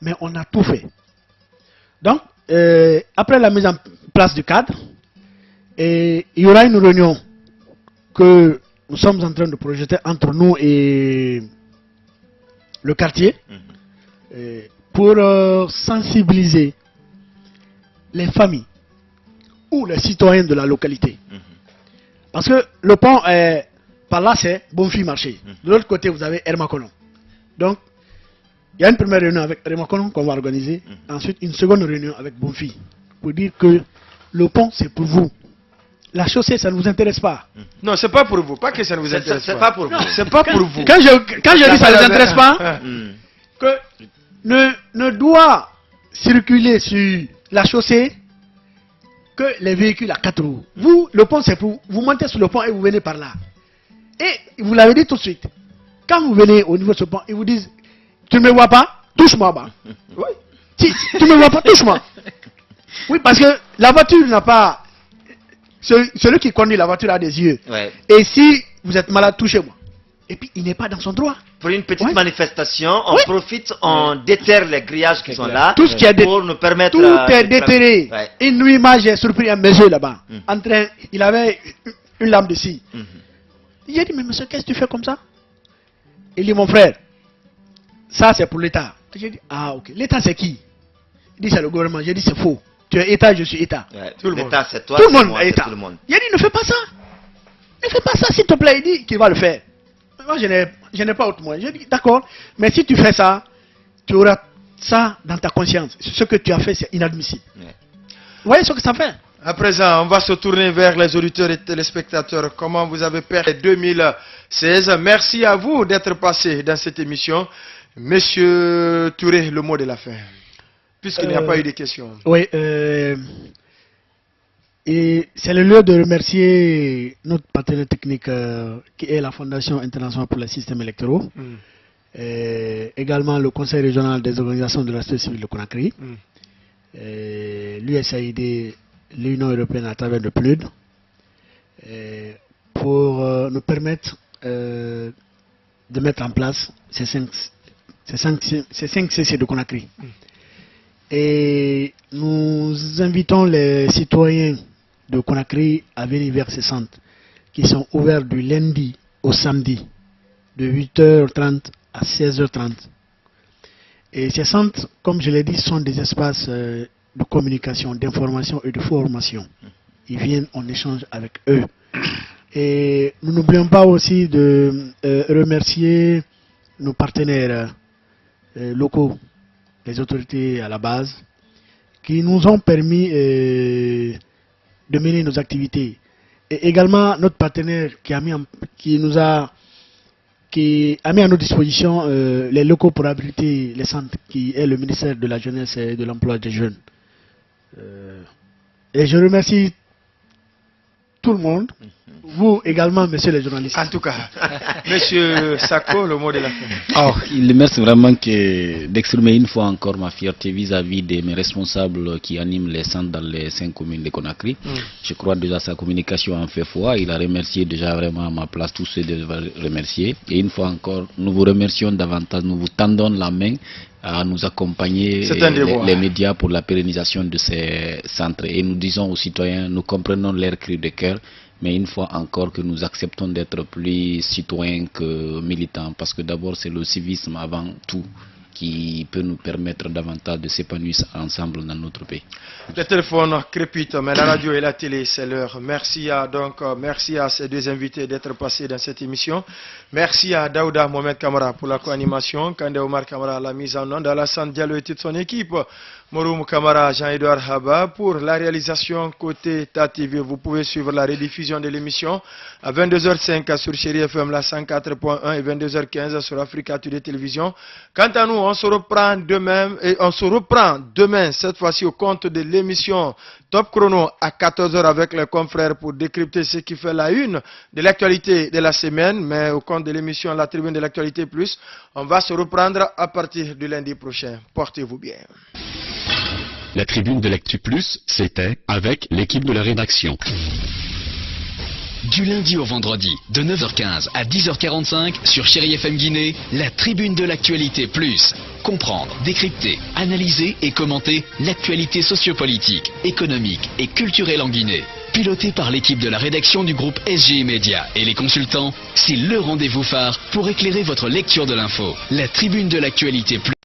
Mais on a tout fait. Donc, après la mise en place du cadre, il y aura une réunion que nous sommes en train de projeter entre nous et le quartier pour sensibiliser les familles ou les citoyens de la localité. Parce que le pont, par là, c'est Bonfi Marché. De l'autre côté, vous avez Hermacolon. Donc, il y a une première réunion avec Hermacolon qu'on va organiser. Ensuite, une seconde réunion avec Bonfi. Pour dire que le pont, c'est pour vous. La chaussée, ça ne vous intéresse pas. Non, c'est pas pour vous. Pas que ça ne vous intéresse pas. C'est pas pour vous. C'est pas pour vous. Quand je dis ça ne vous intéresse pas, que ne doit circuler sur la chaussée que les véhicules à 4 roues. Vous, le pont, c'est pour vous montez sur le pont et vous venez par là. Et vous l'avez dit tout de suite. Quand vous venez au niveau de ce pont, ils vous disent, tu ne me vois pas, touche-moi bas. Oui. Si tu ne me vois pas, touche-moi. Oui, parce que la voiture n'a pas... Celui qui conduit la voiture a des yeux. Ouais. Et si vous êtes malade, touchez-moi. Et puis, il n'est pas dans son droit. Pour une petite manifestation, on profite, on déterre les grillages qui sont là. Tout ce qui est pour nous permettre... Tout est déterré. Ouais. Une nuit, j'ai surpris un monsieur là-bas. En train, il avait une lame de scie. Il a dit, mais monsieur, qu'est-ce que tu fais comme ça? Il dit, mon frère, ça c'est pour l'État. J'ai dit, ah ok. L'État c'est qui? Il dit, c'est le gouvernement. J'ai dit, c'est faux. Tu es État, je suis État. Ouais, tout le monde. L'État, c'est toi, Tout le monde moi, est État. tout le monde. Il a dit, ne fais pas ça. Ne fais pas ça, s'il te plaît. Il dit qu'il va le faire. Moi, je n'ai pas autre moyen. J'ai dit, d'accord, mais si tu fais ça, tu auras ça dans ta conscience. Ce que tu as fait, c'est inadmissible. Ouais. Vous voyez ce que ça fait? À présent, on va se tourner vers les auditeurs et téléspectateurs. Comment vous avez perdu 2016? Merci à vous d'être passé dans cette émission. Monsieur Touré, le mot de la fin. Puisqu'il n'y a pas eu de questions. Oui, et c'est le lieu de remercier notre partenaire technique qui est la Fondation internationale pour les systèmes électoraux. Également le Conseil régional des organisations de la société civile de Conakry. L'USAID, l'Union européenne à travers le PNUD, pour nous permettre de mettre en place ces 5 CC de Conakry. Et nous invitons les citoyens de Conakry à venir vers ces centres qui sont ouverts du lundi au samedi de 8h30 à 16h30. Et ces centres, comme je l'ai dit, sont des espaces de communication, d'information et de formation. Ils viennent, on échange avec eux. Et nous n'oublions pas aussi de remercier nos partenaires locaux, les autorités à la base, qui nous ont permis de mener nos activités. Et également notre partenaire qui a mis à notre disposition les locaux pour abriter les centres, qui est le ministère de la Jeunesse et de l'Emploi des Jeunes. Et je remercie tout le monde, vous également, messieurs les journalistes. En tout cas, monsieur Sako, le mot de la fin. Oh, il merci vraiment d'exprimer une fois encore ma fierté vis-à-vis de mes responsables qui animent les centres dans les 5 communes de Conakry. Je crois déjà sa communication en fait foi. Il a remercié déjà vraiment à ma place tous ceux de remercier. Et une fois encore, nous vous remercions davantage, nous vous tendons la main à nous accompagner les médias pour la pérennisation de ces centres. Et nous disons aux citoyens, nous comprenons leur cri de cœur, mais une fois encore que nous acceptons d'être plus citoyens que militants, parce que d'abord c'est le civisme avant tout qui peut nous permettre davantage de s'épanouir ensemble dans notre pays. Le téléphone crépite, mais la radio et la télé, c'est l'heure. Merci à ces deux invités d'être passés dans cette émission. Merci à Daouda Mohamed Kamara pour la co-animation, Kande Omar Kamara la mise en onde, Alassane Diallo et toute son équipe, Moroum Kamara, Jean-Edouard Haba pour la réalisation côté TATV. Vous pouvez suivre la rediffusion de l'émission à 22h05 sur Chéri FM la 104.1 et 22h15 sur Africa Today Télévision. Quant à nous, on se reprend demain, cette fois-ci au compte de l'émission Top Chrono à 14h avec les confrères pour décrypter ce qui fait la une de l'actualité de la semaine. Mais au compte de l'émission La Tribune de l'actualité plus, on va se reprendre à partir du lundi prochain. Portez-vous bien. La Tribune de l'actu plus, c'était avec l'équipe de la rédaction. Du lundi au vendredi, de 9h15 à 10h45 sur Chéri FM Guinée, la Tribune de l'actualité plus. Comprendre, décrypter, analyser et commenter l'actualité sociopolitique, économique et culturelle en Guinée. Piloté par l'équipe de la rédaction du groupe SGI Média et les consultants, c'est le rendez-vous phare pour éclairer votre lecture de l'info. La Tribune de l'actualité plus.